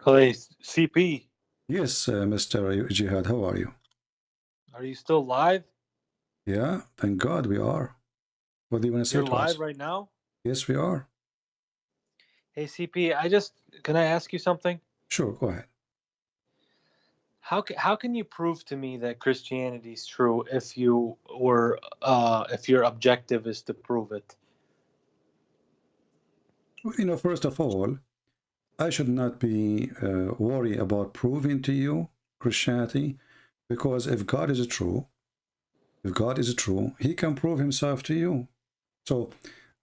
Hey, CP, Yes, Mr. Jihad, how are you? are you still live? Yeah, thank God we are. What do you want to say You're to live us? right now? Yes, we are. Hey, CP, can I ask you something? Sure, go ahead. How can you prove to me that Christianity is true if your objective is to prove it? First of all, I should not be worried about proving to you Christianity, because if God is true, He can prove Himself to you. So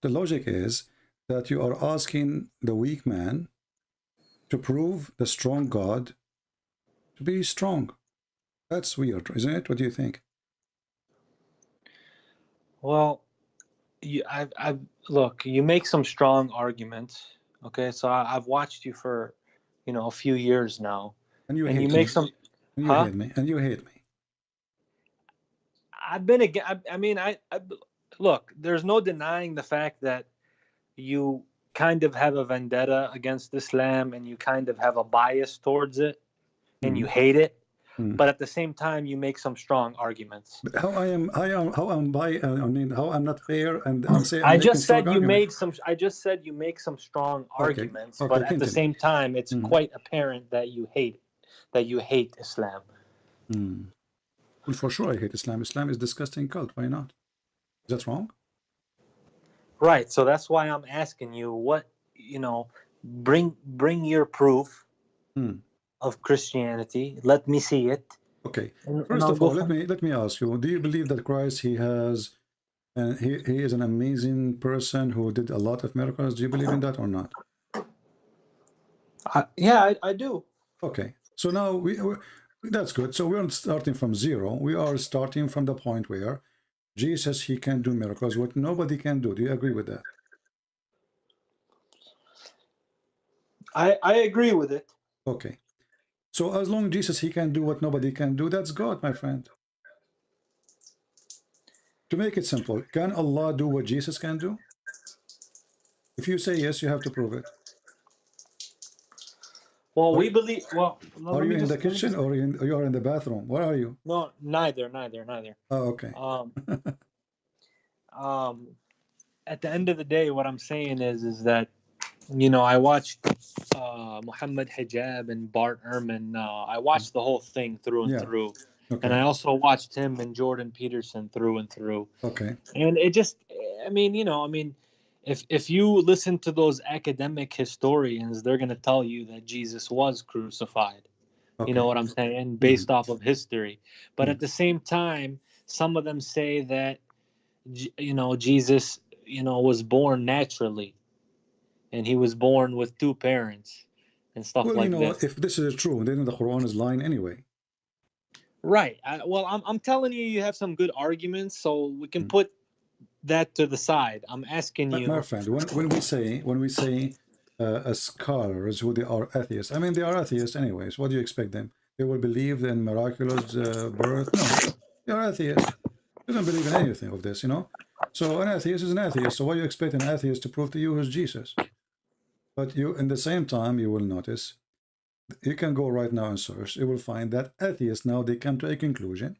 the logic is that you are asking the weak man to prove the strong God to be strong. That's weird, isn't it? What do you think? Well, I look, you make some strong arguments. Okay, so I've watched you for, a few years now, And you and you hate make me. some, And you huh? hate me. And you hate me. I've been again. I mean, I look. There's no denying the fact that you kind of have a vendetta against Islam and you kind of have a bias towards it and you Mm. hate it, Mm. but at the same time you make some strong arguments. But how am by, I mean, how I'm not fair, and I'm saying I'm I making just strong said you argument. made some I just said you make some strong Okay, arguments, but okay, at the continue. same time it's Mm. quite apparent that you hate Islam. Mm. Well, for sure I hate Islam. Islam is disgusting cult. Why not? Is that wrong? Right, so that's why I'm asking you bring your proof Mm. of Christianity. Let me see it Okay. and First I'll of go all, from. let me ask you: do you believe that Christ he has, and he is an amazing person who did a lot of miracles? Do you believe in that or not? Yeah, I do. Okay. So now that's good. So we aren't starting from zero. We are starting from the point where Jesus, he can do miracles, what nobody can do. Do you agree with that? I agree with it. Okay. So as long Jesus, he can do what nobody can do, that's God, my friend. To make it simple, can Allah do what Jesus can do? If you say yes, you have to prove it. Well, Are, we believe. Well, no, are you in the kitchen let me just. or you are in the bathroom? Where are you? No, neither. Oh, okay. Um, um, at the end of the day, what I'm saying is that I watched Muhammad Hijab and Bart Ehrman. I watched the whole thing through and Yeah. through, and Okay. I also watched him and Jordan Peterson through and through. Okay. And it just, if you listen to those academic historians, they're gonna tell you that Jesus was crucified. You know Okay. what I'm saying? Mm-hmm. Based off of history. But Mm. at the same time, some of them say that Jesus, was born naturally and he was born with two parents and stuff Well, like this. if this is true, then the Quran is lying anyway. Right. Well, I'm telling you, you have some good arguments, so we can Mm. put that to the side. I'm asking My you. friend, when we say scholars who they are atheists, I mean they are atheists anyways. What do you expect them? They will believe in miraculous birth? No, they are atheists. They don't believe in anything of this, So an atheist is an atheist. So what do you expect an atheist to prove to you who's Jesus? But you, in the same time, you will notice you can go right now and search. You will find that atheists now they come to a conclusion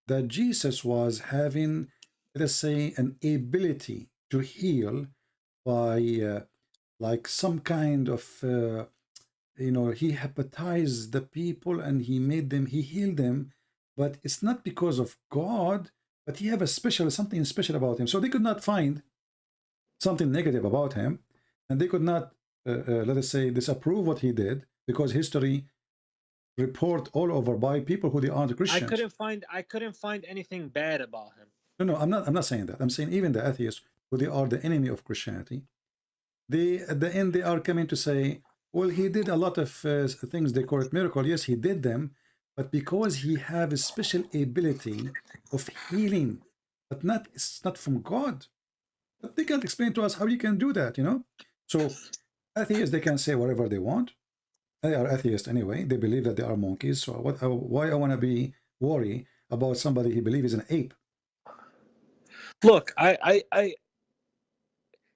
that Jesus was having, let us say, an ability to heal by like some kind of he hypnotized the people and he healed them, but it's not because of God, but he have a special something special about him. So they could not find something negative about him, and they could not let us say disapprove what he did, because history report all over by people who they aren't Christians. I couldn't find anything bad about him. No, I'm not saying that. I'm saying even the atheists who they are the enemy of Christianity, they at the end they are coming to say, well, he did a lot of things they call it miracle. Yes, he did them, but because he have a special ability of healing, but not it's not from God. But they can't explain to us how you can do that. So atheists they can say whatever they want. They are atheists anyway. They believe that they are monkeys. So why I want to be worried about somebody he believes is an ape? Look,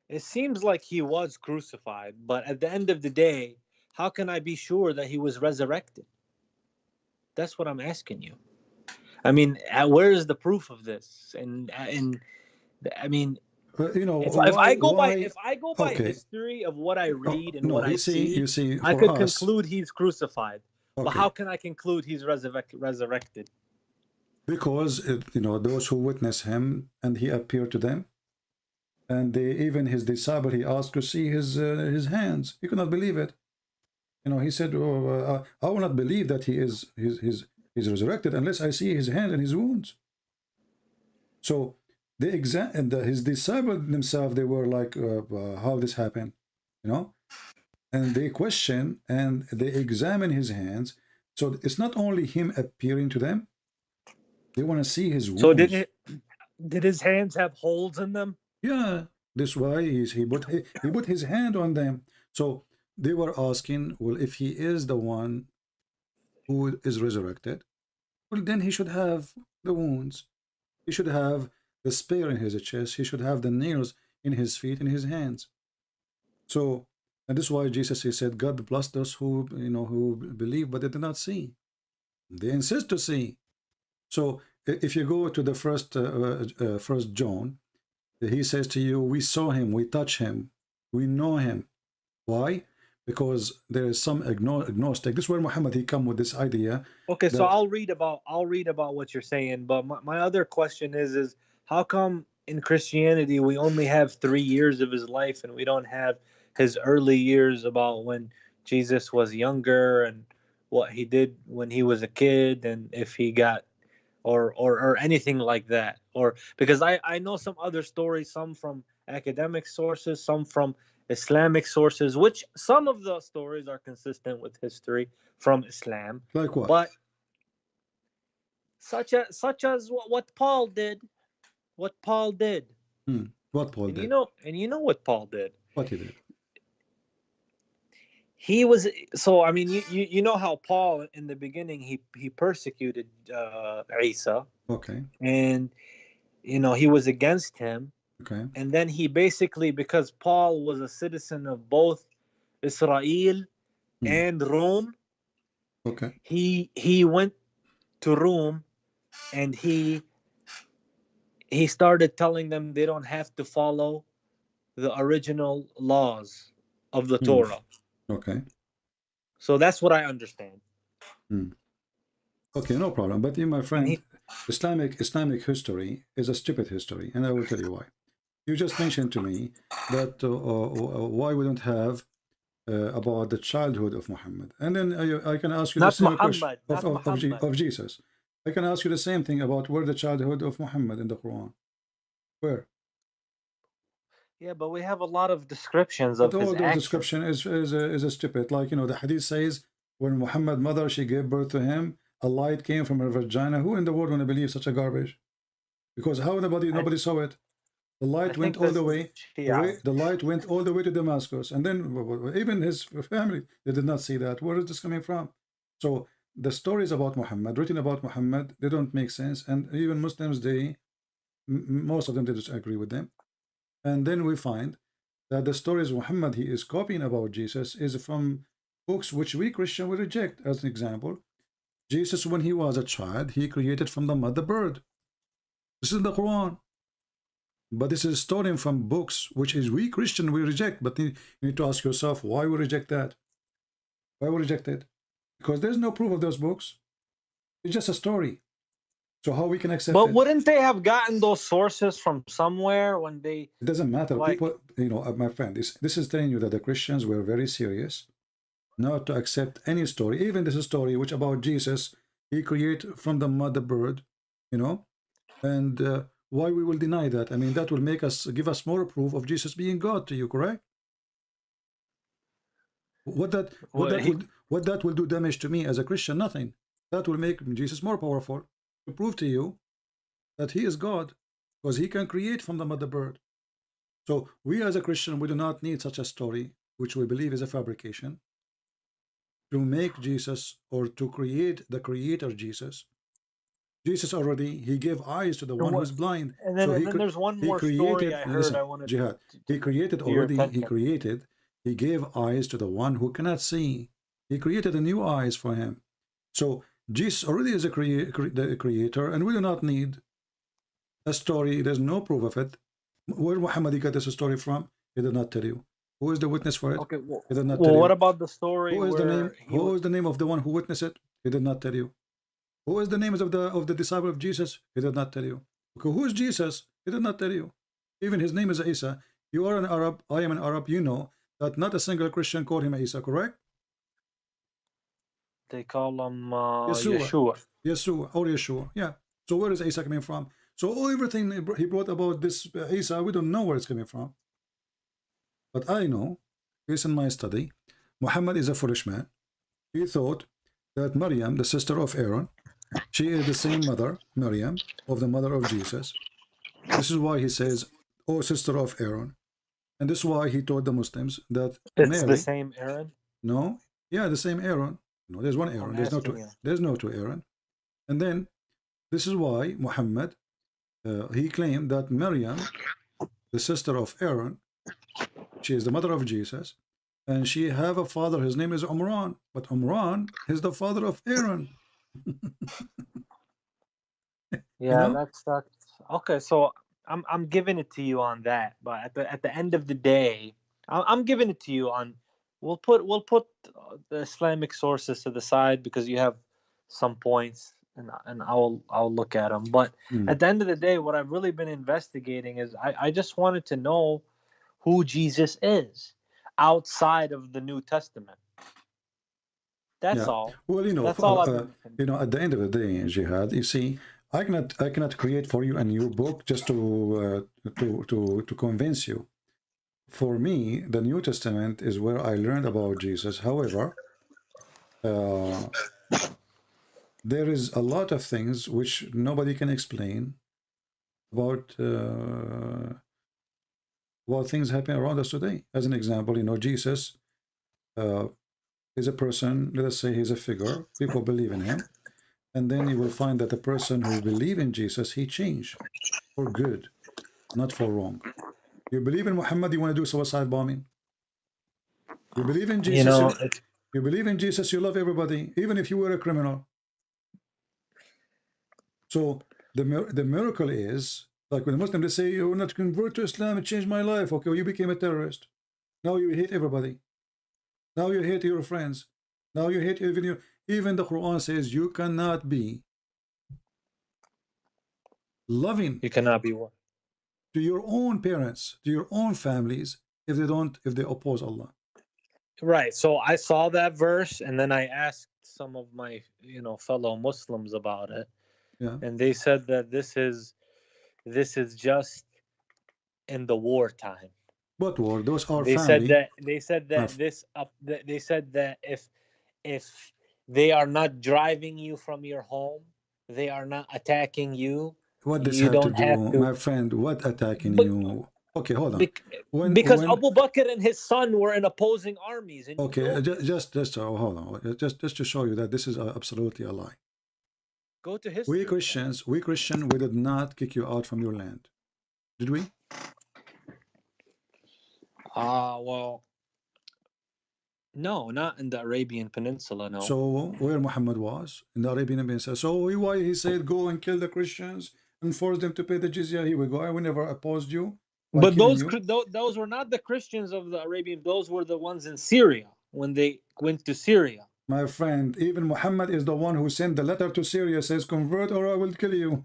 it seems like he was crucified, but at the end of the day, how can I be sure that he was resurrected? That's what I'm asking you. I mean, where is the proof of this? And I mean, You know, if I go by why? if I go by Okay. history of what I No, read and no, what I you see, see, I for could us, conclude he's crucified. But okay, how can I conclude he's resurrected? because you know, those who witness him and he appeared to them, and they, even his disciple, he asked to see his hands. He could not believe it. You know, he said, oh, I will not believe that he's resurrected unless I see his hand and his wounds. So they and his disciples themselves, they were like, how this happened, you know? And they question and they examine his hands. So it's not only him appearing to them, they want to see his So wounds. did his hands have holes in them? Yeah, this why he put his hand on them. So they were asking, well, if he is the one who is resurrected, well, then he should have the wounds. He should have the spear in his chest. He should have the nails in his feet and his hands. So, and this is why Jesus, he said, God blessed those who, you know, who believe but they did not see. They insist to see. So, if you go to the first John, he says to you, we saw him, we touch him, we know him. Why? Because there is some agnostic. This is where Muhammad, he come with this idea. Okay, so That I'll read about what you're saying, but my other question is how come in Christianity we only have 3 years of his life and we don't have his early years about when Jesus was younger and what he did when he was a kid and if he got or anything like that, or because I know some other stories, some from academic sources, some from Islamic sources, which some of the stories are consistent with history from Islam, like what? but such as what Paul did, what Paul did, What Paul and did? you know what Paul did. What he did? He was so I mean you know how Paul in the beginning he persecuted Isa, Okay. and you know he was against him. Okay. And then he basically, because Paul was a citizen of both Israel Hmm. and Rome, Okay. he went to Rome and he started telling them they don't have to follow the original laws of the Hmm. Torah. Okay. So that's what I understand. Hmm. Okay, no problem. But you, my And friend, Islamic history is a stupid history, and I will tell you why. You just mentioned to me that why we don't have about the childhood of Muhammad, and then I can ask you the not same question Muhammad, not Muhammad. of Jesus. I can ask you the same thing about where the childhood of Muhammad in the Quran. Where? Yeah, but we have a lot of descriptions But of his all those actions. description is a stupid. Like, you know, the hadith says when Muhammad mother, she gave birth to him, a light came from her vagina. Who in the world want to believe such a garbage? Because how I nobody saw it. The I light went think all this the is way away. Shia. The light went all the way to Damascus, and then even his family, they did not see that. Where is this coming from? So the stories about Muhammad, written about Muhammad, they don't make sense, and even Muslims, they most of them, they disagree with them. And then we find that the stories Muhammad, he is copying about Jesus, is from books which we Christian will reject. As an example, Jesus, when he was a child, he created from the mother bird. This is the Quran. But this is stolen from books which is we Christian we reject. But you need to ask yourself why we reject that. Why we reject it? Because there's no proof of those books. It's just a story. So how we can accept But it? wouldn't they have gotten those sources from somewhere when they It doesn't matter. like People, you know, my friend, this is telling you that the Christians were very serious not to accept any story, even this story which about Jesus, he created from the mother bird, you know, and why we will deny that? I mean, that will make us give us more proof of Jesus being God to you, correct? What that what well, that will what that will do damage to me as a Christian? Nothing. That will make Jesus more powerful to prove to you that he is God, because he can create from the mother bird. So we as a Christian, we do not need such a story, which we believe is a fabrication, to make Jesus or to create the creator Jesus. Jesus already, he gave eyes to the and one what who's blind. and So then there's one he more story created, I heard I listen, wanted Jihad, to, he created to your already, he attention. created He gave eyes to the one who cannot see. He created a new eyes for him. So Jesus already is the creator, and we do not need a story. There's no proof of it. Where Muhammad got this story from? He did not tell you. Who is the witness for it? Okay. Well, He did not tell what you. about the story Who is the name? where Who is the name of the one who witnessed it? He did not tell you. Who is the names of the disciple of Jesus? He did not tell you. Okay, who is Jesus? He did not tell you. Even his name is Isa. You are an Arab. I am an Arab. You know that not a single Christian called him Isa, correct? they call him Yeshua. Yeshua? Yeshua or Yeshua. Yeah. So where is Isa coming from? So everything he brought about this Isa, we don't know where it's coming from. But I know, based on my study, Muhammad is a foolish man. He thought that Maryam, the sister of Aaron, she is the same mother, Maryam, of the mother of Jesus. This is why he says, "Oh, sister of Aaron," and this is why he told the Muslims that It's Mary. the same Aaron. No, yeah, the same Aaron. No, there's one Aaron. There's no two. There's no two Aaron. And then this is why Muhammad he claimed that Maryam, the sister of Aaron, she is the mother of Jesus, and she have a father. His name is Umran, but Umran is the father of Aaron. Yeah, know? that's okay. So I'm giving it to you on that, but at the end of the day, I'm giving it to you on. We'll put the Islamic sources to the side because you have some points, and I'll look at them. But at the end of the day, what I've really been investigating is I just wanted to know who Jesus is outside of the New Testament. That's all. Well, That's all I've been you know, at the end of the day, Jihad, you see, I cannot create for you a new book just to convince you. For me, the New Testament is where I learned about Jesus. However, there is a lot of things which nobody can explain about things happening around us today. As an example, you know, Jesus is a person. Let us say he's a figure. People believe in him. And then you will find that the person who believes in Jesus, he changed for good, not for wrong. You believe in Muhammad, you want to do suicide bombing. You believe in Jesus, you believe in Jesus, you love everybody, even if you were a criminal. So the miracle is, like when the Muslims, they say, you're not convert to Islam, it changed my life. Okay, well, you became a terrorist. Now you hate everybody. Now you hate your friends. Now you hate even the Quran says you cannot be loving. You cannot be what? To your own parents, to your own families, if they oppose Allah. Right. So I saw that verse, and then I asked some of my fellow Muslims about it. Yeah. And they said that this is just in the wartime. What war? Those are they family. They said that if they are not driving you from your home, they are not attacking you. What does have to do, my friend? What attacking you? Okay, hold on. Because Abu Bakr and his son were in opposing armies. And okay, just hold on. Just to show you that this is absolutely a lie. Go to history. We Christians, we did not kick you out from your land, did we? Well, no, not in the Arabian Peninsula, no. So where Muhammad was in the Arabian Peninsula. So why he said go and kill the Christians and force them to pay the jizya? Here we go. I never opposed you. But those were not the Christians of the Arabian. Those were the ones in Syria when they went to Syria. My friend, even Muhammad is the one who sent the letter to Syria, says convert or I will kill you.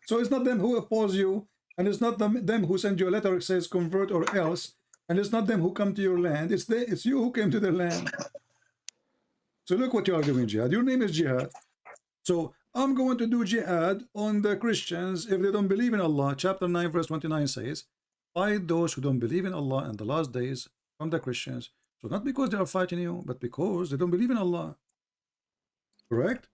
So it's not them who oppose you, and it's not them who send you a letter says convert or else, and it's not them who come to your land. It's you who came to their land. So look what you are doing, Jihad. Your name is Jihad. So I'm going to do jihad on the Christians if they don't believe in Allah. Chapter 9, verse 29 says, fight those who don't believe in Allah in the last days from the Christians. So not because they are fighting you, but because they don't believe in Allah. Correct?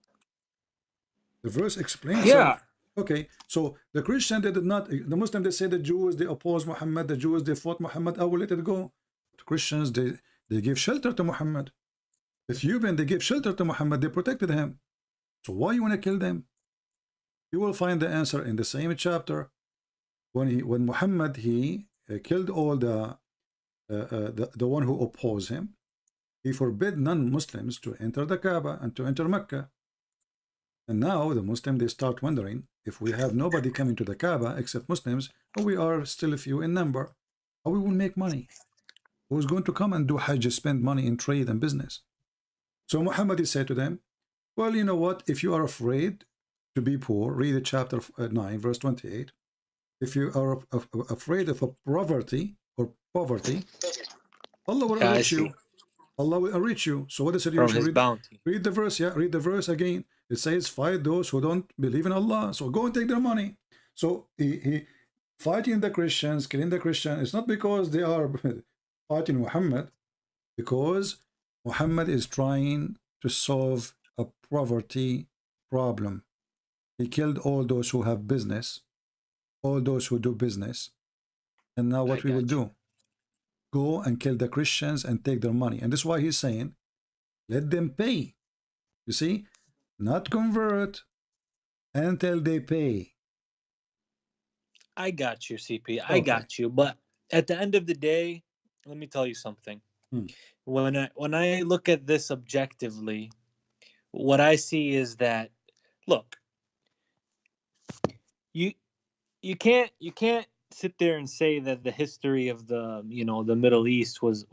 The verse explains. Yeah. Okay, so the Christian, they did not, the Muslim, they say the Jews, they oppose Muhammad, the Jews, they fought Muhammad, I will let it go. The Christians, they give shelter to Muhammad. The Ethiopian, they give shelter to Muhammad, they protected him. So why you want to kill them? You will find the answer in the same chapter. When Muhammad, he killed all the the one who opposed him, he forbid non-Muslims to enter the Kaaba and to enter Mecca. And now the Muslims, they start wondering, if we have nobody coming to the Kaaba except Muslims, and we are still a few in number, how we will make money? Who's going to come and do Hajj, spend money in trade and business? So Muhammad, he said to them, well, you know what? If you are afraid to be poor, read chapter 9, verse 28. If you are afraid of a poverty, Allah will enrich you. Allah will enrich you. So what is the solution? From His bounty. Read the verse, yeah. Read the verse again. It says, fight those who don't believe in Allah. So go and take their money. So he fighting the Christians, killing the Christians. It's not because they are fighting Muhammad, because Muhammad is trying to solve a poverty problem. He killed all those who have business, all those who do business. And now what we will do? Go and kill the Christians and take their money. And this is why he's saying, let them pay. You see? Not convert until they pay. I got you, CP. I got you. But at the end of the day, let me tell you something. When I look at this objectively, what I see is that, look, you can't sit there and say that the history of the Middle East was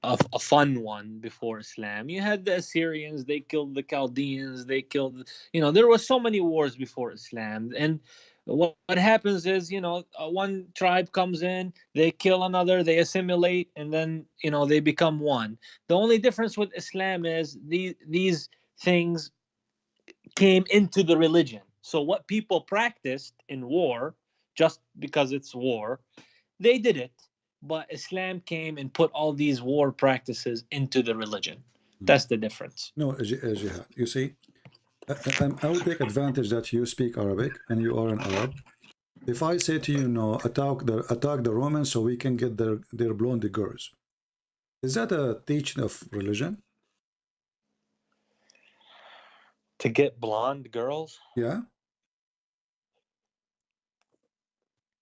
a fun one before Islam. You had the Assyrians, they killed the Chaldeans, they killed, there were so many wars before Islam. And what happens is, one tribe comes in, they kill another, they assimilate, and then, they become one. The only difference with Islam is these things came into the religion. So what people practiced in war, just because it's war, they did it. But Islam came and put all these war practices into the religion. That's the difference. No, Jihad. You see, I will take advantage that you speak Arabic and you are an Arab. If I say to you, no, attack the Romans so we can get their blonde girls, is that a teaching of religion? To get blonde girls? Yeah.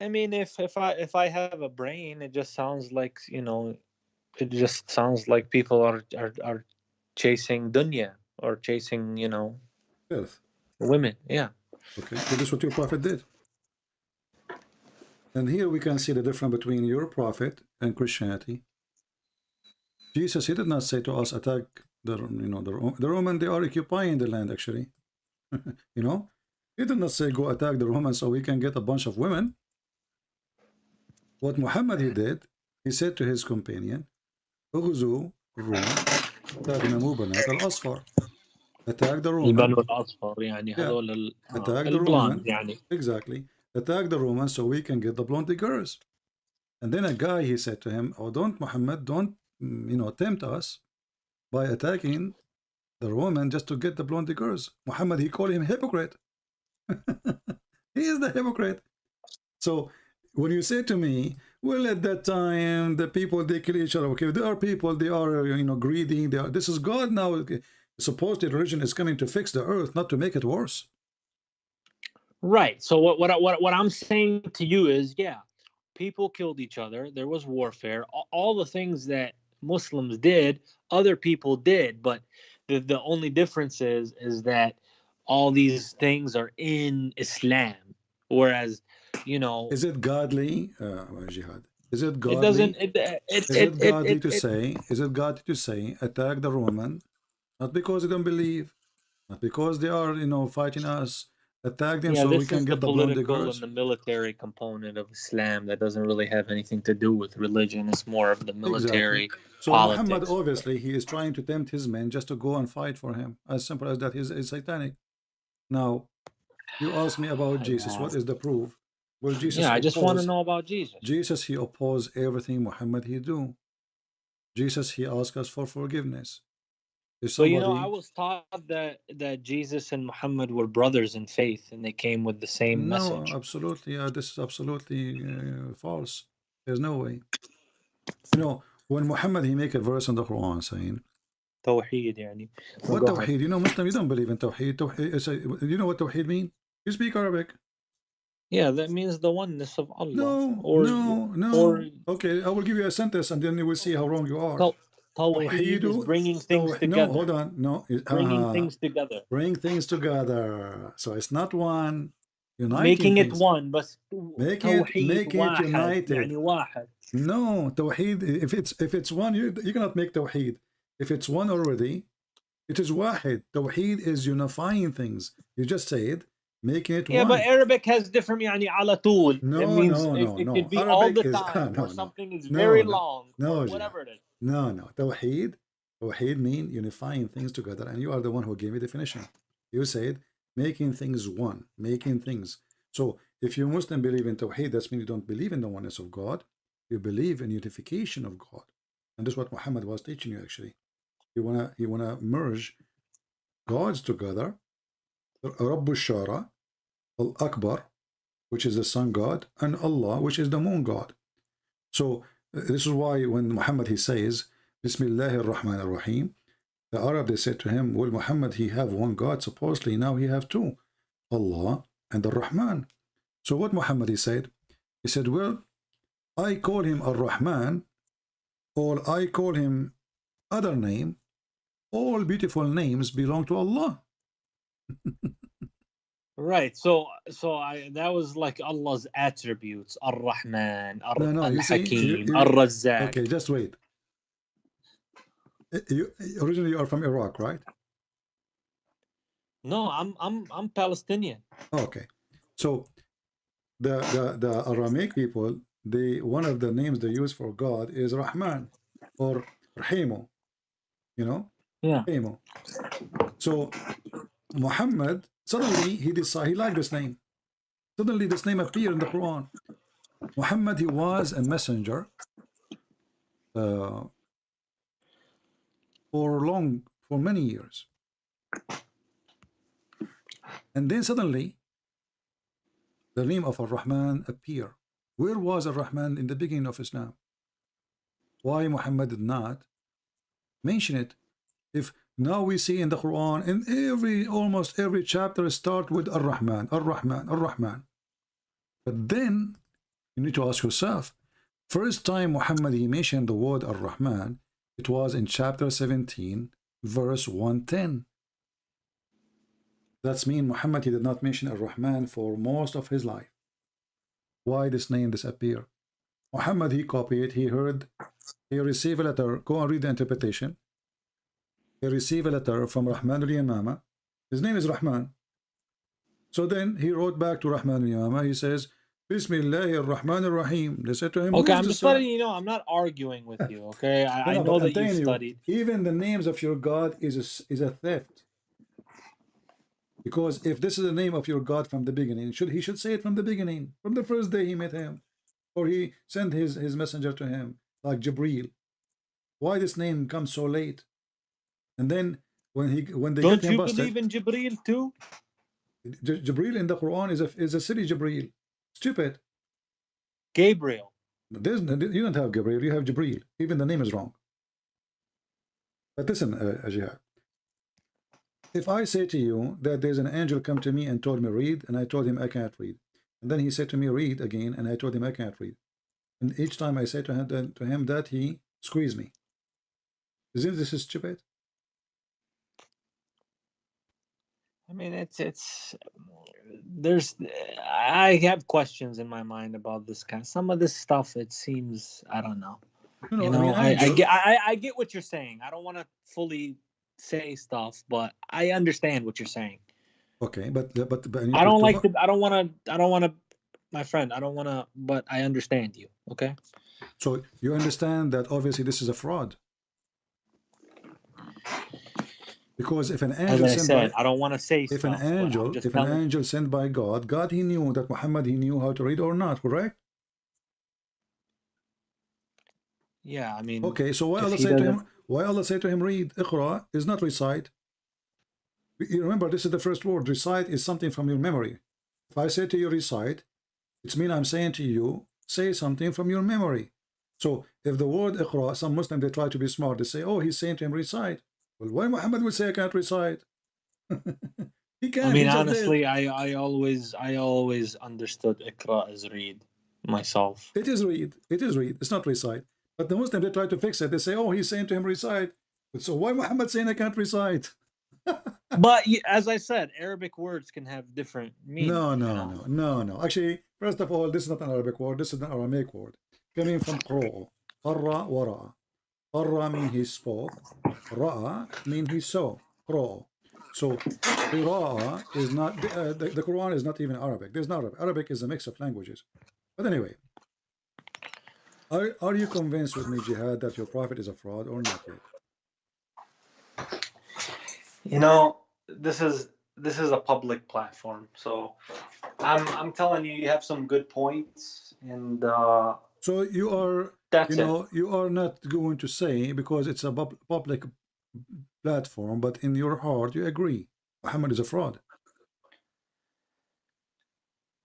I mean, if I have a brain, it just sounds like, it just sounds like people are chasing dunya or chasing, Yes. women. Yeah. Okay. So this is what your prophet did. And here we can see the difference between your prophet and Christianity. Jesus, he did not say to us, attack the Roman. They are occupying the land, actually. He did not say, go attack the Romans so we can get a bunch of women. What Muhammad he did, he said to his companion, اغزوا الروم تغنموا بنات الأصفر. Attack the Roman. Attack the Roman. Exactly. Attack the Romans so we can get the blonde girls. And then a guy, he said to him, oh, don't, Muhammad, don't, tempt us by attacking the Roman just to get the blonde girls. Muhammad, he called him hypocrite. He is the hypocrite. So when you say to me, well, at that time, the people, they kill each other. Okay, there are people, they are, greedy. This is God now. Okay. Supposedly religion is coming to fix the earth, not to make it worse. Right. So what I'm saying to you is, yeah, people killed each other. There was warfare. All the things that Muslims did, other people did. But the only difference is that all these things are in Islam. Whereas, is it godly, Jihad? Is it godly? It doesn't. Is it godly to say? Is it godly to say attack the Roman, not because they don't believe, not because they are fighting us? Attack them so we can get the blonde girls. Political and the military component of Islam that doesn't really have anything to do with religion. It's more of the military. Exactly. So politics. Muhammad, obviously, he is trying to tempt his men just to go and fight for him. As simple as that. Is satanic. Now, you ask me about Jesus. What is the proof? Well, Jesus. Yeah, I just want to know about Jesus. Jesus, he opposed everything Muhammad he do. Jesus, he asked us for forgiveness. But I was taught that Jesus and Muhammad were brothers in faith, and they came with the same message. No, absolutely. This is absolutely false. There's no way. When Muhammad he make a verse in the Quran saying, Tawheed, yani. What Tawheed? Muslim, you don't believe in Tawheed. You know what Tawheed mean? You speak Arabic. Yeah, that means the oneness of Allah, No, or no, or no. Okay, I will give you a sentence and then you will see how wrong you are. Tawheed is Tawheedu, bringing things no, together. hold on. No, Bringing things together. bring things together. So it's not one, uniting Making it things. one, بس توحيد Make it واحد united. يعني واحد. No, Tawheed, if it's one, you cannot make Tawheed. If it's one already, it is Wahid. Tawheed is unifying things. You just said, making it Yeah, but one. Arabic has different يعني على طول. It No, means no, no, it could no. be all Arabic the is time, or no, no, something is no, very no, long, or no, Jihad. whatever it is. No, no. Tawheed mean unifying things together, and you are the one who gave me definition. You said making things one, making things. So if you Muslim believe in Tawheed, that means you don't believe in the oneness of God. You believe in unification of God, and this is what Muhammad was teaching you. Actually, you wanna merge gods together. Rabbu Shara, Al Akbar, which is the sun god, and Allah, which is the moon god. So this is why when Muhammad he says Bismillahir Rahmanir Rahim, the Arab they said to him, well, Muhammad he have one God, supposedly now he have two, Allah and the Rahman. So what Muhammad he said, well, I call him Ar-Rahman, or I call him other name, all beautiful names belong to Allah. Right. So that was like Allah's attributes: Ar-Rahman, No, you see, Al-Hakim, Ar-Razzaq. okay, just wait. You originally you are from Iraq, right? No, I'm Palestinian. Okay, so the Aramaic people, one of the names they use for God is Rahman or Rahimu, you know, Yeah. Rahimu. So Muhammad suddenly he decided he liked this name. Suddenly this name appeared in the Quran. Muhammad he was a messenger for many years, and then suddenly the name of Ar-Rahman appeared. Where was Ar-Rahman in the beginning of Islam? Why Muhammad did not mention it? If now we see in the Quran, in almost every chapter start with Ar-Rahman, Ar-Rahman, Ar-Rahman. But then you need to ask yourself, first time Muhammad he mentioned the word Ar-Rahman, it was in chapter 17, verse 110. That's mean Muhammad he did not mention Ar-Rahman for most of his life. Why this name disappeared? Muhammad he copied, he heard, he received a letter. Go and read the interpretation. He received a letter from Rahman al-Yamama. His name is Rahman. So then he wrote back to Rahman al-Yamama. He says, Bismillahir Rahmanir Rahim. They said to him, okay, I'm just letting you know, I'm not arguing with you, okay? I know that you studied. Even the names of your God is a theft. Because if this is the name of your God from the beginning, he should say it from the beginning, from the first day he met him, or he sent his messenger to him, like Jibreel. Why this name comes so late? And then when they don't get him you busted, believe in Jibreel too? Jibreel in the Quran is a city Jibreel. Stupid. Gabriel. You don't have Gabriel, you have Jibreel. Even the name is wrong. But listen, Jihad. If I say to you that there's an angel come to me and told me read, and I told him I can't read, and then he said to me read again, and I told him I can't read, and each time I say to him that, he squeezed me. Isn't this stupid? I mean, I have questions in my mind about this kind. Some of this stuff, it seems, I don't know. No, you know, I mean, I get what you're saying. I don't want to fully say stuff, but I understand what you're saying. Okay, but I don't like to. I don't want to. My friend, I don't want to. But I understand you. Okay. So you understand that obviously this is a fraud. Because if an angel I don't want to say if an angel sent by God he knew that Muhammad he knew how to read or not, correct? Yeah, I mean. Okay, so why Allah say to him read? Iqra is not recite. You remember this is the first word. Recite is something from your memory. If I say to you recite, it means I'm saying to you say something from your memory. So if the word Iqra, some Muslims they try to be smart. They say, oh, he's saying to him recite. Well, why Muhammad would say I can't recite? He I can't. mean, He just did. honestly, I always understood Iqra as read myself. It is read. It is read. It's not recite. But the Muslims, they try to fix it. They say, oh, he's saying to him recite. But so why Muhammad saying I can't recite? But as I said, Arabic words can have different No, meanings, you no, know. no, no, no. Actually, first of all, this is not an Arabic word. This is an Aramaic word coming from qro. Qarra wa ra'a. Qarra mean he spoke. Ra'a mean he saw. Qro. So qira'a is not, the Quran is not even Arabic. There's not Arabic. Arabic is a mix of languages. But anyway, are you convinced with me, Jihad, that your prophet is a fraud or not yet? You know, this is a public platform, so I'm telling you, you have some good points, and So you are, that's it. you are not going to say because it's a public platform, but in your heart you agree Muhammad is a fraud.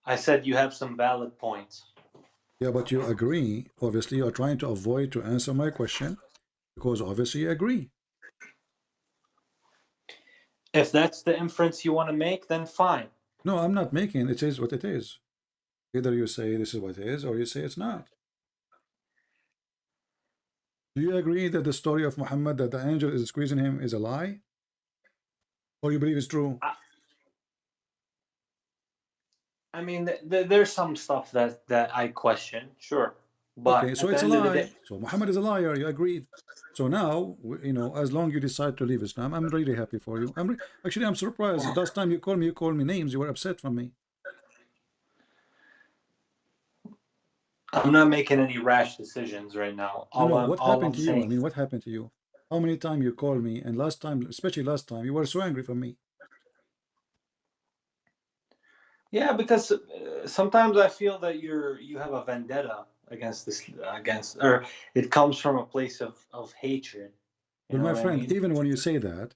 I said you have some valid points. Yeah, but you agree. Obviously, you are trying to avoid to answer my question because obviously you agree. If that's the inference you want to make, then fine. No, I'm not making it. Is what it is. Either you say this is what it is, or you say it's not. Do you agree that the story of Muhammad that the angel is squeezing him is a lie, or you believe it's true? I mean, there's some stuff that I question, sure, but Okay, so at the it's a end of the day, lie. So Muhammad is a liar. You agreed. So now, as long you decide to leave Islam, I'm really happy for you. Actually, I'm surprised. Last time you called me names. You were upset from me. I'm not making any rash decisions right now. No, no. What All happened I'm to you? I saying, mean, what happened to you? How many times you called me? And last time, especially last time, you were so angry for me. yeah, because sometimes I feel that you have a vendetta against, or it comes from a place of hatred. You But know my what I friend, mean? even when you say that,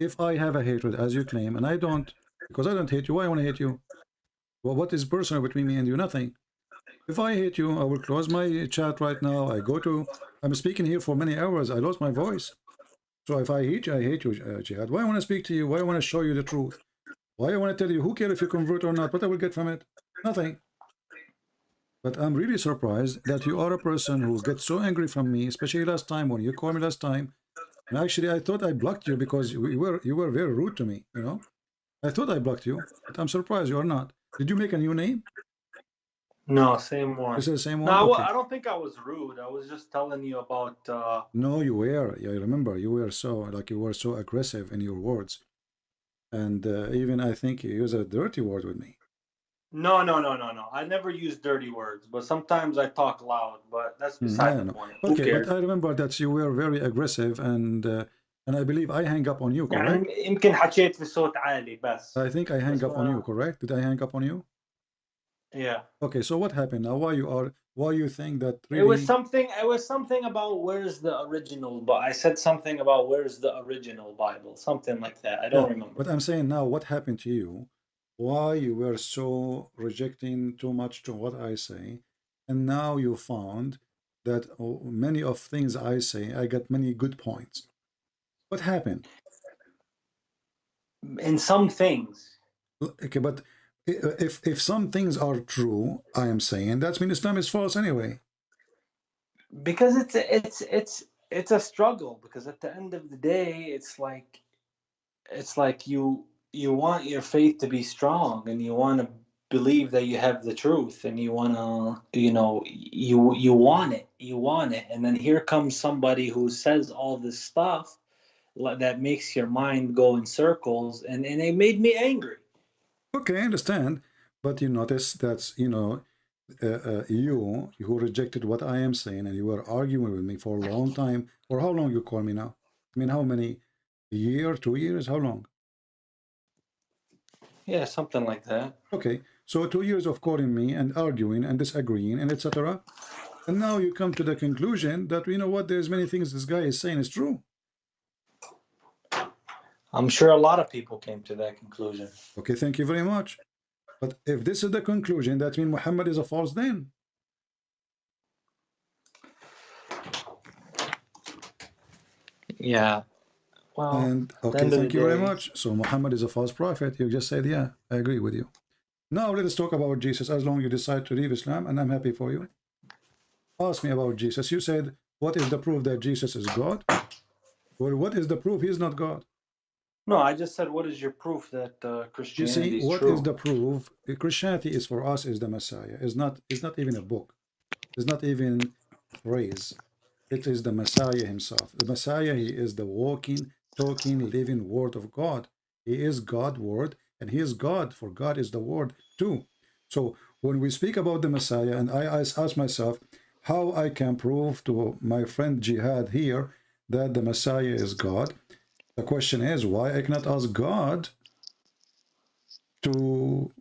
if I have a hatred as you claim, and I don't, because I don't hate you, why I want to hate you? Well, what is personal between me and you? Nothing. If I hate you, I will close my chat right now. I'm speaking here for many hours. I lost my voice. So if I hate you, Jihad. Why I want to speak to you? Why I want to show you the truth? Why I want to tell you? Who cares if you convert or not? What I will get from it? Nothing. But I'm really surprised that you are a person who gets so angry from me, especially last time when you called me last time. And actually, I thought I blocked you because you were very rude to me. I thought I blocked you, but I'm surprised you are not. Did you make a new name? No, same one. This is the same No, one. Okay. I don't think I was rude. I was just telling you about. No, you were. Yeah, I remember you were so aggressive in your words, and even I think you use a dirty word with me. No. I never use dirty words, but sometimes I talk loud. But that's I beside the don't know. point. Who Okay, but cares? I remember that you were very aggressive, and I believe I hang up on you, correct? يعني يمكن حكيت بصوت عالي بس. I think I hang up on you, correct? Did I hang up on you? Yeah. Okay, so what happened now? Why you think that It was really? something about where's the original, but I said something about where's the original Bible, something like that. I Yeah, don't remember. but I'm saying now, what happened to you? Why you were so rejecting too much to what I say, and now you found that many of things I say, I got many good points. What happened? In some things, Okay, but if some things are true, I am saying that means Islam is false anyway. because it's a struggle. Because at the end of the day, it's like you want your faith to be strong, and you want to believe that you have the truth, and you want to, you want it, and then here comes somebody who says all this stuff that makes your mind go in circles, and it made me angry. Okay, I understand, but you notice that's you who rejected what I am saying, and you were arguing with me for a long time. For how long you call me now? I mean, how many? A year, 2 years? How long? Yeah, something like that. Okay, so 2 years of calling me and arguing and disagreeing and etc. And now you come to the conclusion that what? There's many things this guy is saying is true. I'm sure a lot of people came to that conclusion. Okay, thank you very much. But if this is the conclusion, that means Muhammad is a false then. Yeah. Well, And at the okay, end of the thank you very day, much. So Muhammad is a false prophet. You just said, yeah, I agree with you. Now let us talk about Jesus. As long as you decide to leave Islam, and I'm happy for you. Ask me about Jesus. You said, what is the proof that Jesus is God? Well, what is the proof he's not God? no, I just said, what is your proof that You see, Christianity is what is true? the proof? Christianity is for us is the Messiah. It's not even a book. It's not even a phrase. It is the Messiah himself. The Messiah, he is the walking, talking, living word of God. He is God word, and he is God, for God is the word too. So when we speak about the Messiah, and I ask myself how I can prove to my friend Jihad here that the Messiah is God. The question is why I cannot ask God to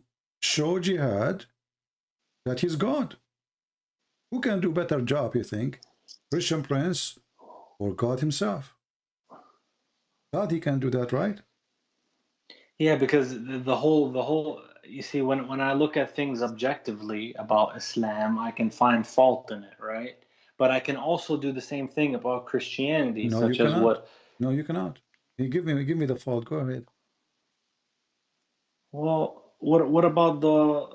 show Jihad that he's God. Who can do better job, you think? Christian Prince or God himself? God, he can do that, right? Yeah, because the whole you see when I look at things objectively about Islam, I can find fault in it, right? But I can also do the same thing about Christianity, No, you such as cannot. what No, you cannot. You give me the fault. Go ahead. well, what about the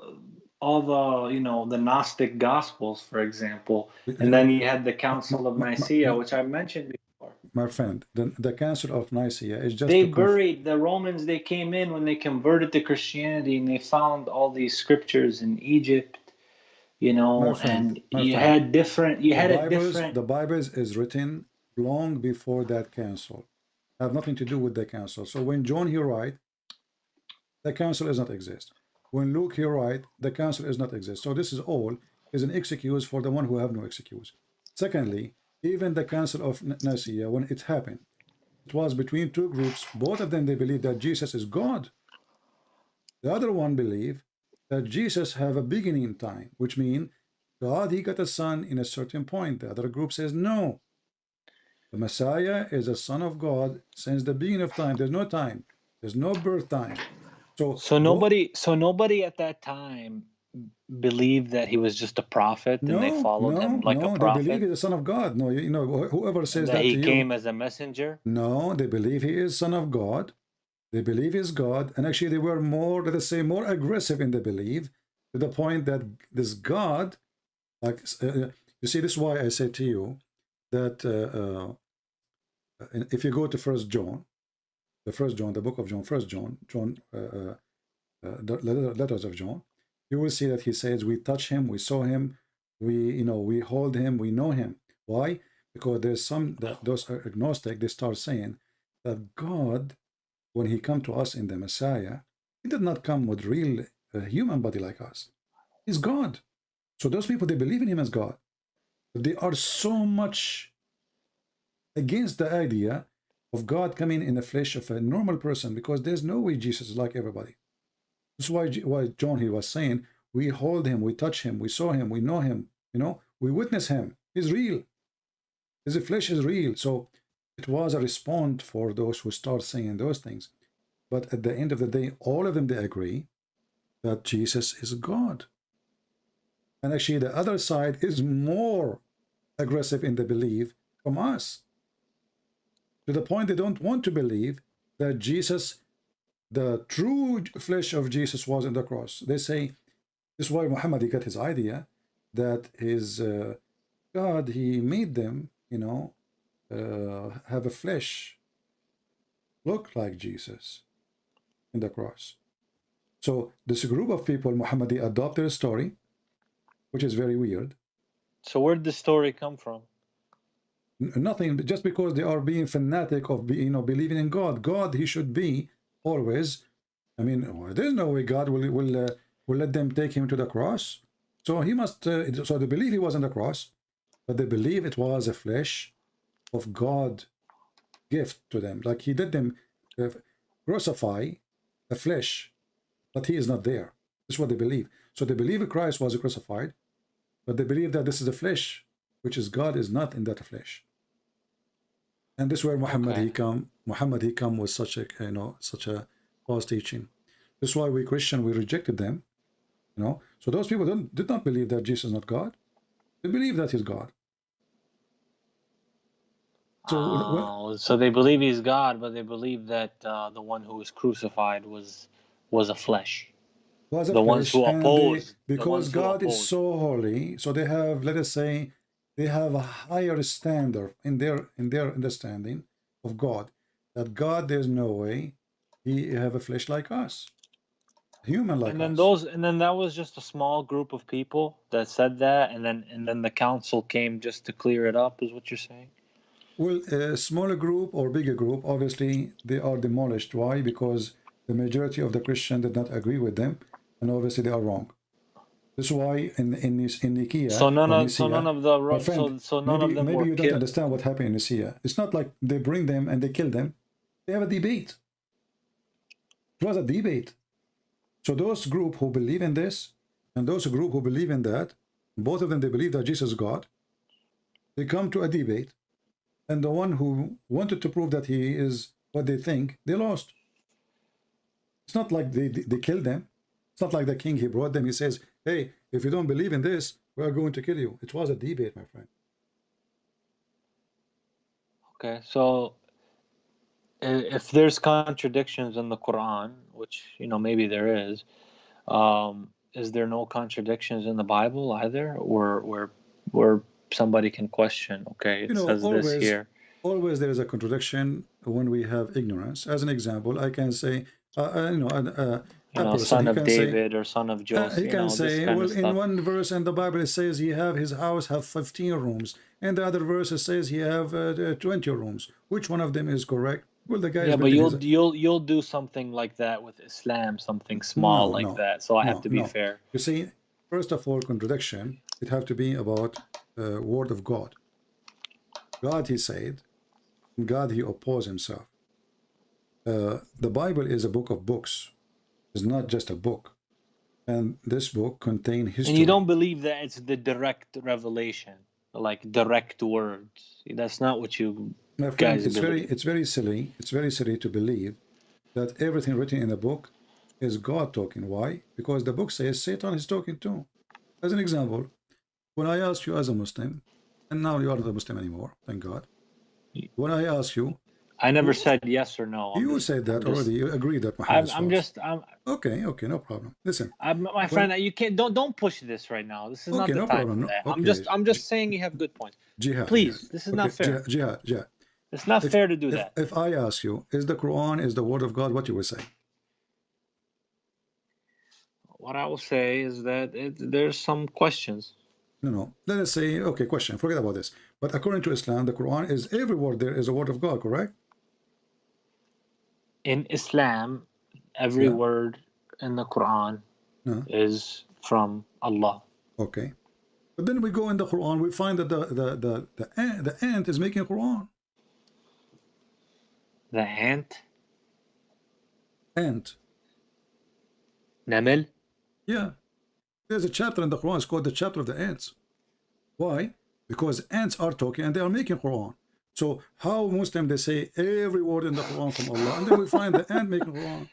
all the the Gnostic Gospels, for example, and then you had the My, Council of my, Nicaea, my, which I mentioned before. my friend, the Council of Nicaea is just They to conf. buried the Romans. They came in when they converted to Christianity, and they found all these scriptures in Egypt, and My you friend, had different. You had a different. The Bibles is written long before that council. Have nothing to do with the council. So when John he write, the council does not exist. When Luke he write, the council does not exist. So this is all is an excuse for the one who have no excuse. Secondly, even the council of Nicaea, when it happened, it was between two groups. Both of them they believe that Jesus is God. The other one believe that Jesus have a beginning in time, which means God he got a son in a certain point. The other group says no. The Messiah is a son of God since the beginning of time. There's no time. There's no birth time. So both. So nobody at that time believed that he was just a prophet, and they followed him like a No. They believe prophet, he's the son of God. No, whoever and says that that he to you, came as a messenger. no, they believe he is son of God. They believe he's God, and actually they were more, let us say, more aggressive in the belief to the point that this God, like you see, this is why I say to you that if you go to First John, the book of John, First John, the letters of John, you will see that he says we touch him, we saw him, we hold him, we know him. Why? Because there's some that those are agnostic, they start saying that God, when he come to us in the Messiah, he did not come with real human body like us. He's God. So those people they believe in him as God. But they are so much against the idea of God coming in the flesh of a normal person because there's no way Jesus is like everybody. This is why John he was saying, we hold him, we touch him, we saw him, we know him, we witness him. He's real. His flesh is real. So it was a response for those who start saying those things. But at the end of the day, all of them they agree that Jesus is God. And actually the other side is more aggressive in the belief from us. To the point they don't want to believe that Jesus, the true flesh of Jesus was in the cross. They say, this is why Muhammad he got his idea that his God he made them, have a flesh look like Jesus in the cross. So this group of people, Muhammad, they adopt their story, which is very weird. So where did the story come from? Nothing, just because they are being fanatic of believing in God. God, he should be always. I mean, there's no way God will let them take him to the cross. So he must. So they believe he was on the cross, but they believe it was a flesh of God gift to them. Like he did them crucify a flesh, but he is not there. This is what they believe. So they believe Christ was crucified, but they believe that this is the flesh, which is God is not in that flesh. And this is where Muhammad Okay. he come. Muhammad he come with such a such a false teaching. This is why we Christian we rejected them. So those people did not believe that Jesus is not God. They believe that he's God. So what Oh, so they believe he's God, but they believe that the one who was crucified was a flesh. was a The ones flesh, who and they, opposed, the because ones who God is opposed. so holy, so they have, let us say, they have a higher standard in their understanding of God. That God, there's no way he have a flesh like us, human like us. And then that was just a small group of people that said that, and then the council came just to clear it up, is what you're saying? Well, a smaller group or bigger group, obviously they are demolished. Why? Because the majority of the Christians did not agree with them, and obviously they are wrong. This is why in Nicaea or So none Nicaea, of the my friend, so none of them maybe were you don't killed. understand what happened in Nicaea. It's not like they bring them and they kill them. They have a debate. It was a debate. So those group who believe in this and those group who believe in that, both of them they believe that Jesus is God. They come to a debate, and the one who wanted to prove that he is what they think, they lost. It's not like they killed them. It's not like the king, he brought them, he says, hey, if you don't believe in this, we are going to kill you. It was a debate, my friend. Okay, so if there's contradictions in the Quran, which maybe there is there no contradictions in the Bible either, where somebody can question? Okay, it You know, says this here. always there is a contradiction when we have ignorance. As an example, I can say, a person, Son of David or son of Joseph, he can this say, kind of well, in stuff. one verse in the Bible it says he have his house have 15 rooms, and the other verse it says he have 20 rooms. Which one of them is correct? Well, the guy is Yeah, but building his. you'll do something like that with Islam, something small No, like no, that. So I have no, to be no. fair. You see, first of all, contradiction, it have to be about word of God. God, he said, God, he opposed himself. The Bible is a book of books. It's not just a book. And this book contains And you don't history. believe that it's the direct revelation, like direct words. That's not what you My friend, guys believe. it's very silly. It's very silly to believe that everything written in the book is God talking. Why? Because the book says Satan is talking too. As an example, when I ask you as a Muslim, and now you are not a Muslim anymore, thank God. When I ask you, I never who, said yes or no. you said that already. You agree that Muhammad is I'm false. just Okay, okay, no problem. Listen, my when friend. You can't don't push this right now. This is not okay, the no time problem. for No, that. okay, I'm just saying you have good points. jihad. Please, this is Okay, not fair. jihad. It's not If fair to do if that. if I ask you, is the Quran is the word of God? What you will say? What I will say is that there's some questions. No. Let us say, okay, question. Forget about this. But according to Islam, the Quran is every word there is a word of God, correct? In Islam, every Yeah. word in the Quran No. is from Allah. Okay. But then we go in the Quran, we find that the ant is making Quran. The ant, Ant. Namil. Yeah. There's a chapter in the Quran. It's called the chapter of the ants. Why? Because ants are talking and they are making Quran. So how Muslim they say every word in the Quran from Allah, and then we find the ant making Quran.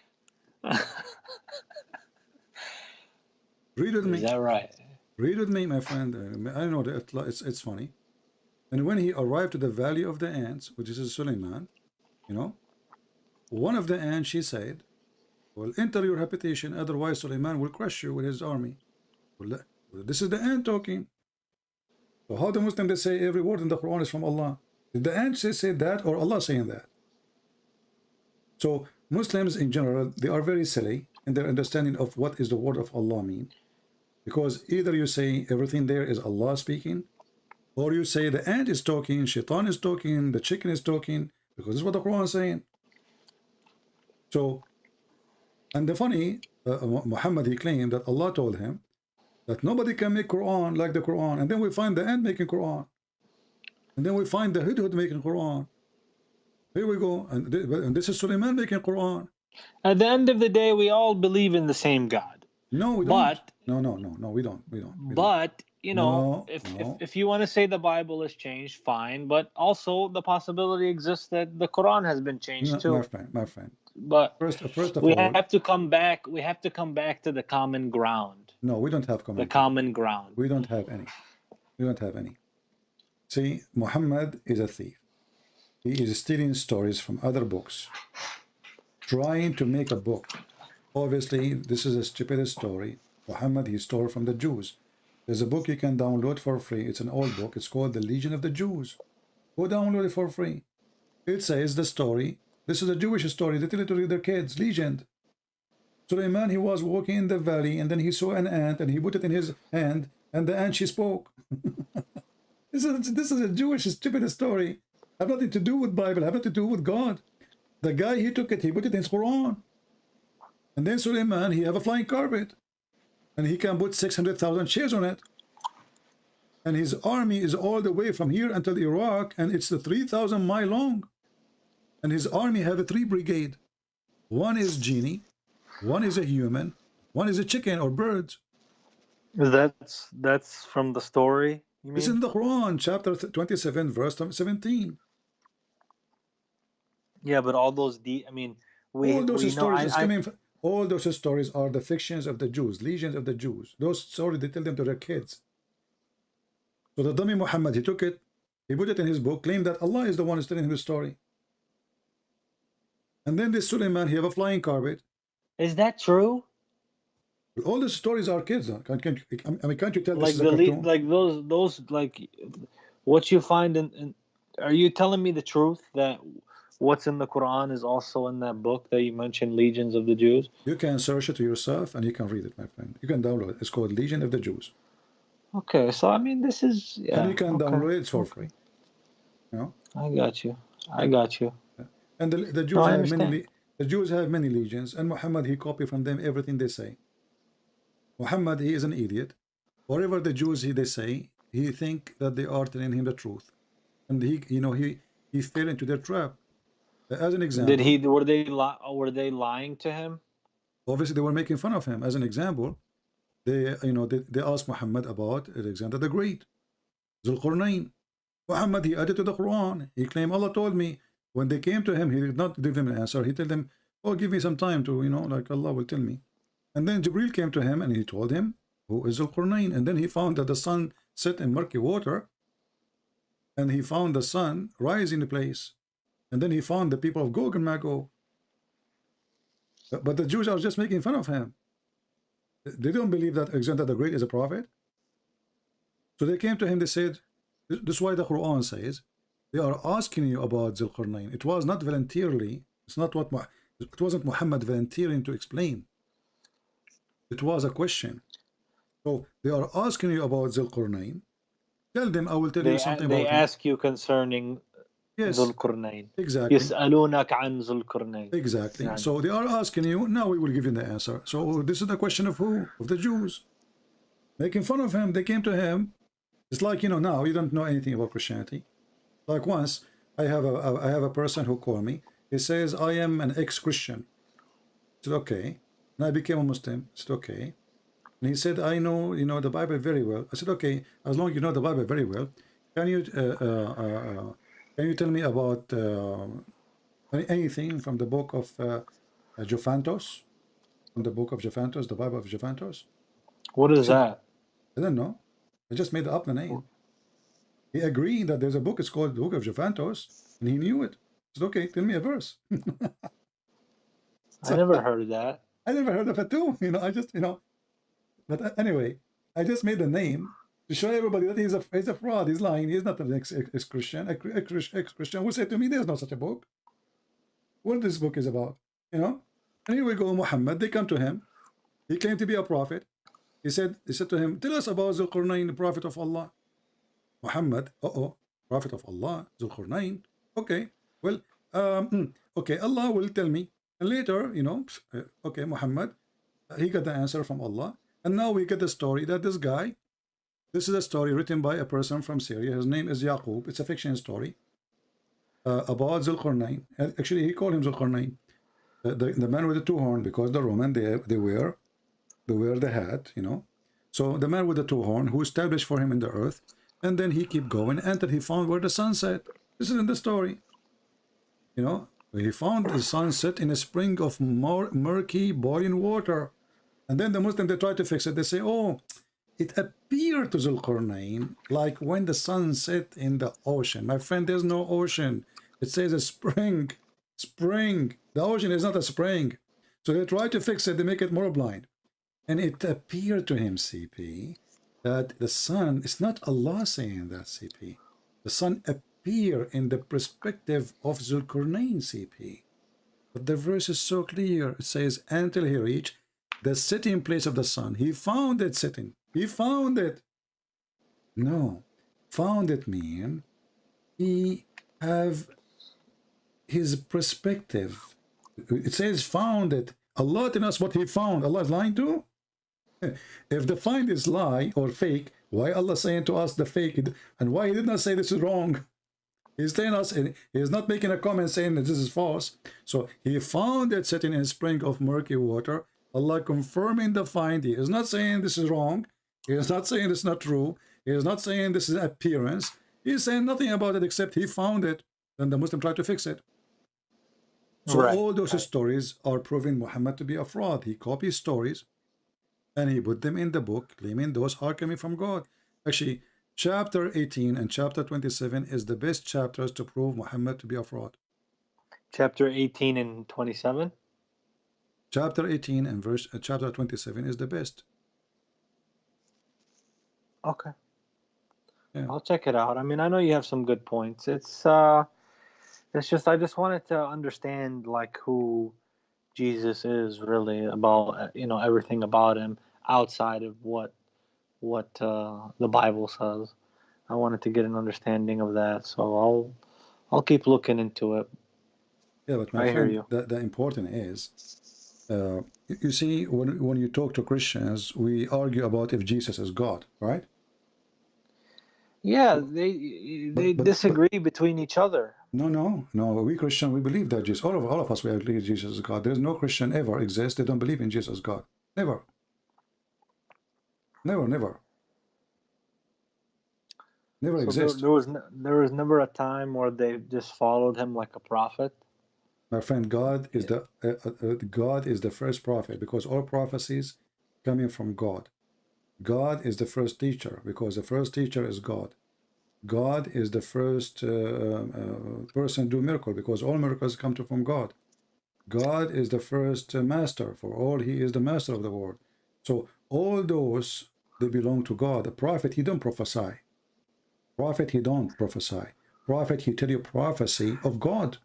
Read with Is me. that right? Read with me, my friend. I know that it's funny. And when he arrived to the valley of the ants, which is Suleiman, you know, one of the ants, she said, well, enter your habitation, otherwise Suleiman will crush you with his army. Well, this is the ant talking. So how the Muslim they say every word in the Quran is from Allah? Did the ant say that or Allah saying that? So Muslims in general, they are very silly in their understanding of what is the word of Allah mean. Because either you say everything there is Allah speaking, or you say the ant is talking, shaitan is talking, the chicken is talking, because this is what the Quran is saying. So, and the funny, Muhammad, he claimed that Allah told him that nobody can make Quran like the Quran. And then we find the ant making Quran. And then we find the hudhud making Quran. Here we go. And this is Suleiman making Quran. At the end of the day, we all believe in the same God. No, we don't. But No, we don't. but No, if you want to say the Bible has changed, fine. But also the possibility exists that the Quran has been changed no, too. my friend. But First of we all, have to come back. We have to come back to the common ground. no, we don't have The common ground. common ground. We don't have any. We don't have any. See, Muhammad is a thief. He is stealing stories from other books, trying to make a book. Obviously, this is a stupid story. Muhammad, he stole from the Jews. There's a book you can download for free. It's an old book. It's called The Legion of the Jews. Go download it for free. It says the story. This is a Jewish story. They tell it to their kids. Legend. Suleiman, he was walking in the valley, and then he saw an ant, and he put it in his hand, and the ant, she spoke. This is a Jewish stupid story. Have nothing to do with Bible. Have nothing to do with God. The guy, he took it. He put it in his Quran. And then Suleiman, he have a flying carpet. And he can put 600,000 shares on it. And his army is all the way from here until Iraq, and it's 3,000 miles long. And his army have a 3 brigade. One is genie, one is a human, one is a chicken or birds. That's from the story, you mean? It's in the Quran, chapter 27, verse 17. Yeah, but all those all those stories is coming from, all those stories are the fictions of the Jews, legions of the Jews. Those stories, they tell them to their kids. So the dummy Muhammad, he took it, he put it in his book, claimed that Allah is the one who's telling him the story. And then this Suleiman, he have a flying carpet. Is that true? All the stories are kids. Can't you tell like this is a cartoon? like those like what you find in? Are you telling me the truth that what's in the Quran is also in that book that you mentioned, Legions of the Jews? You can search it yourself and you can read it, my friend. You can download it. It's called Legion of the Jews. Okay, so I mean, this is and you can download it for free. You know? I got you. I got you. And the Jews have many. The Jews have many legions, and Muhammad, he copied from them everything they say. Muhammad, he is an idiot. Whatever the Jews they say, he think that they are telling him the truth, and he fell into their trap. As an example, were they lying to him? Obviously, they were making fun of him. As an example, they asked Muhammad about Alexander the Great, Zulqarnain. Muhammad, he added to the Quran. He claimed Allah told me. When they came to him, he did not give him an answer. He told them, "Oh, give me some time to, like Allah will tell me." And then Jibril came to him and he told him, "Who is Zulqarnain?" And then he found that the sun set in murky water, and he found the sun rise in place, and then he found the people of Gog and Magog. But the Jews are just making fun of him. They don't believe that Alexander the Great is a prophet. So they came to him. They said, "This is why the Quran says." They are asking you about Zulqarnain. It was not voluntarily. It's not what it wasn't Muhammad volunteering to explain. It was a question. So they are asking you about Zulqarnain. Tell them, I will tell you something about him. They ask you concerning Zulqarnain. Exactly. يسألونك عن Zulqarnain. Exactly. So they are asking you. Now we will give you the answer. So this is the question of who? Of the Jews. Making fun of him. They came to him. It's like now you don't know anything about Christianity. Like once, I have a person who called me. He says, "I am an ex-Christian." I said, "Okay." And I became a Muslim. I said, "Okay." And he said, "I know the Bible very well." I said, "Okay, as long as you know the Bible very well, can you tell me about anything from the book of Jophantos? From the book of Jophantos, the Bible of Jophantos?" What is that? I don't know. I just made up the name. He agreed that there's a book, it's called the Book of Jophantos, and he knew it. He said, "Okay, tell me a verse." I never heard of that. I never heard of it too. I just, But anyway, I just made the name to show everybody that he's a fraud. He's lying. He's not an ex-Christian. Ex-Christian will say to me, "There's no such a book." What this book is about, And here we go, Muhammad. They come to him. He claimed to be a prophet. He said to him, "Tell us about Zulqarnain, the prophet of Allah." Muhammad, prophet of Allah, Zulqarnain. Okay, well, okay, Allah will tell me. And later, okay, Muhammad, he got the answer from Allah. And now we get the story that this is a story written by a person from Syria. His name is Yaqub. It's a fiction story about Zulqarnain. Actually, he called him Zulqarnain, the man with the 2 horns, because the Roman, they wear the hat, So the man with the 2 horns who established for him in the earth. And then he kept going until he found where the sun set. This is in the story. He found the sun set in a spring of murky boiling water. And then the Muslims, they try to fix it. They say, "Oh, it appeared to Zulqarnain like when the sun set in the ocean." My friend, there's no ocean. It says a spring. Spring. The ocean is not a spring. So they try to fix it, they make it more blind. And it appeared to him, CP, that the sun, it's not Allah saying that, CP. The sun appear in the perspective of Zulkarnain, CP. But the verse is so clear. It says, until he reached the sitting place of the sun. He found it sitting. He found it. No. Found it mean he have his perspective. It says found it. Allah telling us what he found. Allah is lying too? If the find is lie or fake, why Allah saying to us the fake? And why he did not say this is wrong? He's telling us, he's not making a comment saying that this is false. So he found it sitting in a spring of murky water. Allah confirming the find. He is not saying this is wrong. He is not saying this is not true. He is not saying this is appearance. He is saying nothing about it except he found it. Then the Muslim tried to fix it. So all those stories are proving Muhammad to be a fraud. He copies stories and he put them in the book, claiming those are coming from God. Actually, chapter 18 and chapter 27 is the best chapters to prove Muhammad to be a fraud. Chapter 18 and 27? Chapter 18 and chapter 27 is the best. Okay. Yeah. I'll check it out. I mean, I know you have some good points. It's just I just wanted to understand like who Jesus is really, about everything about him outside of what the Bible says. I wanted to get an understanding of that, so I'll keep looking into it. Yeah, but my friend, the important is, you see, when you talk to Christians, we argue about if Jesus is God, right? Yeah, they disagree between each other. No. We Christian, we believe that Jesus. All of us, we agree Jesus is God. There's no Christian ever exists. They don't believe in Jesus God. Never. Never So exists. there was never a time where they just followed him like a prophet. My friend, God is the first prophet, because all prophecies coming from God. God is the first teacher, because the first teacher is God. God is the first person to do miracle, because all miracles come from God. God is the first master for all. He is the master of the world. So all those, they belong to God. The prophet, he don't prophesy. Prophet, he don't prophesy. Prophet, he tell you prophecy of God.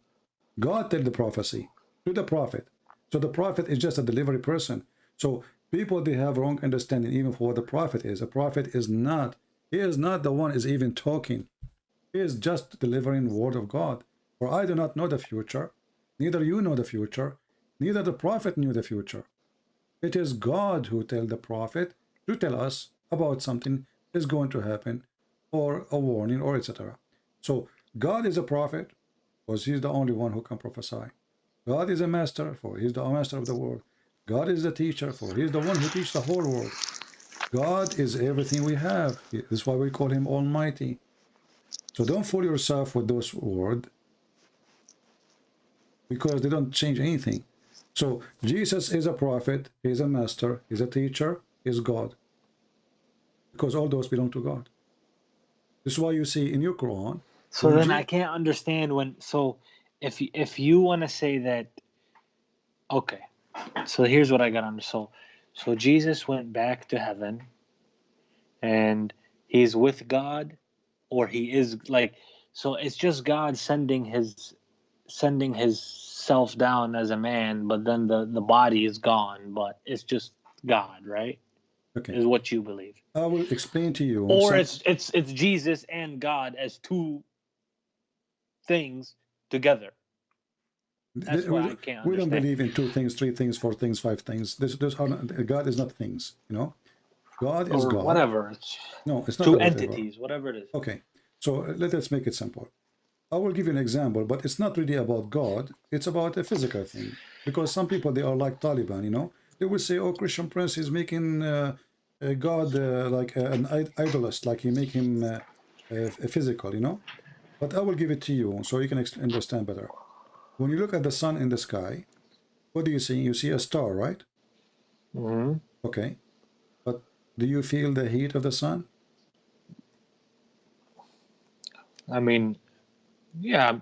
God tell the prophecy to the prophet. So the prophet is just a delivery person. So people, they have wrong understanding even for what the prophet is. A prophet is not, he is not the one is even talking. He is just delivering word of God. For I do not know the future, neither you know the future, neither the prophet knew the future. It is God who tell the prophet to tell us about something is going to happen, or a warning, or etc. So God is a prophet, because he's the only one who can prophesy. God is a master, for he's the master of the world. God is the teacher, for he's the one who teaches the whole world. God is everything we have. That's why we call him Almighty. So don't fool yourself with those words, because they don't change anything. So Jesus is a prophet, he's a master, he's a teacher, he's God, because all those belong to God. This is why you see in your Quran. So then I can't understand when. So if you want to say that, okay. So here's what I got under. So Jesus went back to heaven, and he's with God, or he is like. So it's just God sending his self down as a man, but then the body is gone, but it's just God, right? Okay. Is what you believe. I will explain to you. Or it's Jesus and God as two things together. That's why I can't understand. We don't believe in 2 things, 3 things, 4 things, 5 things. God is not things, God is God. Whatever. No, it's not 2 entities, whatever it is. Okay, so let's make it simple. I will give you an example, but it's not really about God. It's about a physical thing. Because some people, they are like Taliban, They will say, oh, Christian Prince is making God like an idolist, like he make him physical, But I will give it to you so you can understand better. When you look at the sun in the sky, what do you see? You see a star, right? Mm-hmm. Okay. But do you feel the heat of the sun? I mean, yeah,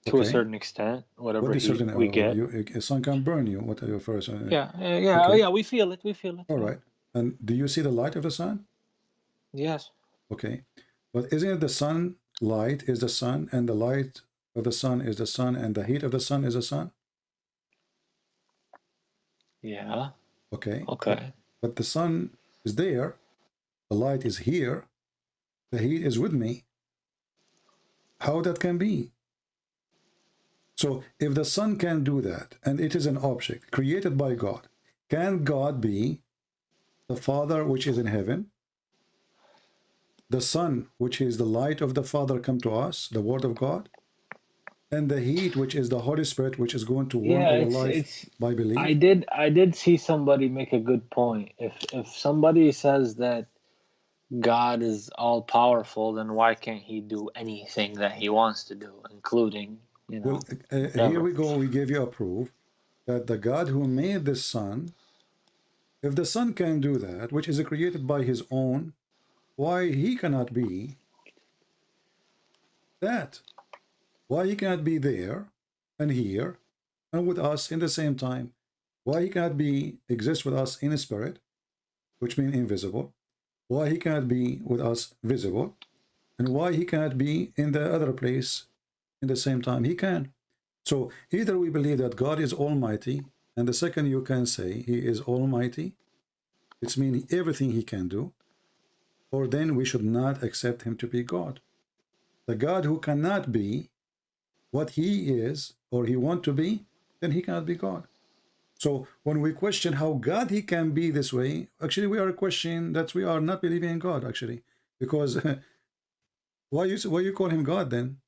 To a Okay. certain extent, whatever What is certain? we get. A sun can burn you. What are you first? Yeah, yeah, oh Okay. yeah, we feel it. We feel it. All Yeah. right. And do you see the light of the sun? Yes. Okay. But isn't it the sun light is the sun, and the light of the sun is the sun, and the heat of the sun is the sun? Yeah. Okay. Okay. But the sun is there, the light is here, the heat is with me. How that can be? So if the sun can do that, and it is an object created by God, can God be the Father which is in heaven? The Son, which is the light of the Father, come to us, the Word of God, and the heat, which is the Holy Spirit, which is going to warm Yeah, our it's life it's by I belief. did see somebody make a good point. If somebody says that God is all powerful, then why can't he do anything that he wants to do, including, Well, here whatever. we go. We give you a proof that the God who made the sun, if the sun can do that, which is created by his own, why he cannot be that? Why he cannot be there and here and with us in the same time? Why he cannot be exist with us in spirit, which means invisible? Why he cannot be with us visible? And why he cannot be in the other place in the same time? He can. So either we believe that God is almighty, and the second you can say he is almighty, it's meaning everything he can do, or then we should not accept him to be God. The God who cannot be what he is or he want to be, then he cannot be God. So when we question how God he can be this way, actually we are questioning that we are not believing in God, actually, because why you call him God then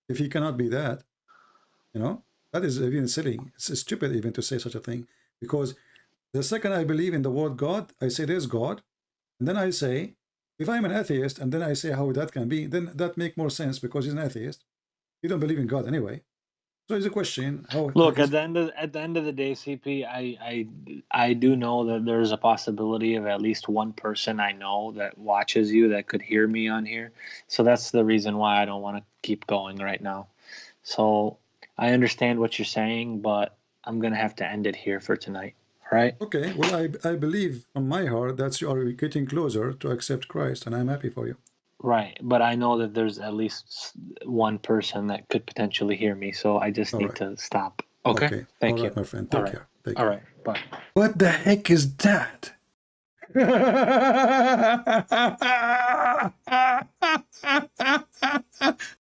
if he cannot be that? You know, that is even silly. It's stupid even to say such a thing, because the second I believe in the word God, I say there's God, and then I say, if I'm an atheist and then I say how that can be, then that make more sense because he's an atheist. He don't believe in God anyway. So it's a question how Look, is at the end of the day, CP, I do know that there's a possibility of at least one person I know that watches you that could hear me on here. So that's the reason why I don't want to keep going right now. So I understand what you're saying, but I'm gonna have to end it here for tonight. All right? okay. Well, I believe from my heart that you are getting closer to accept Christ, and I'm happy for you. Right. But I know that there's at least one person that could potentially hear me, so I just All need right. to stop. Okay? Okay. All Thank you. right, my friend. All Take right. care. Take All care. right. Bye. What the heck is that?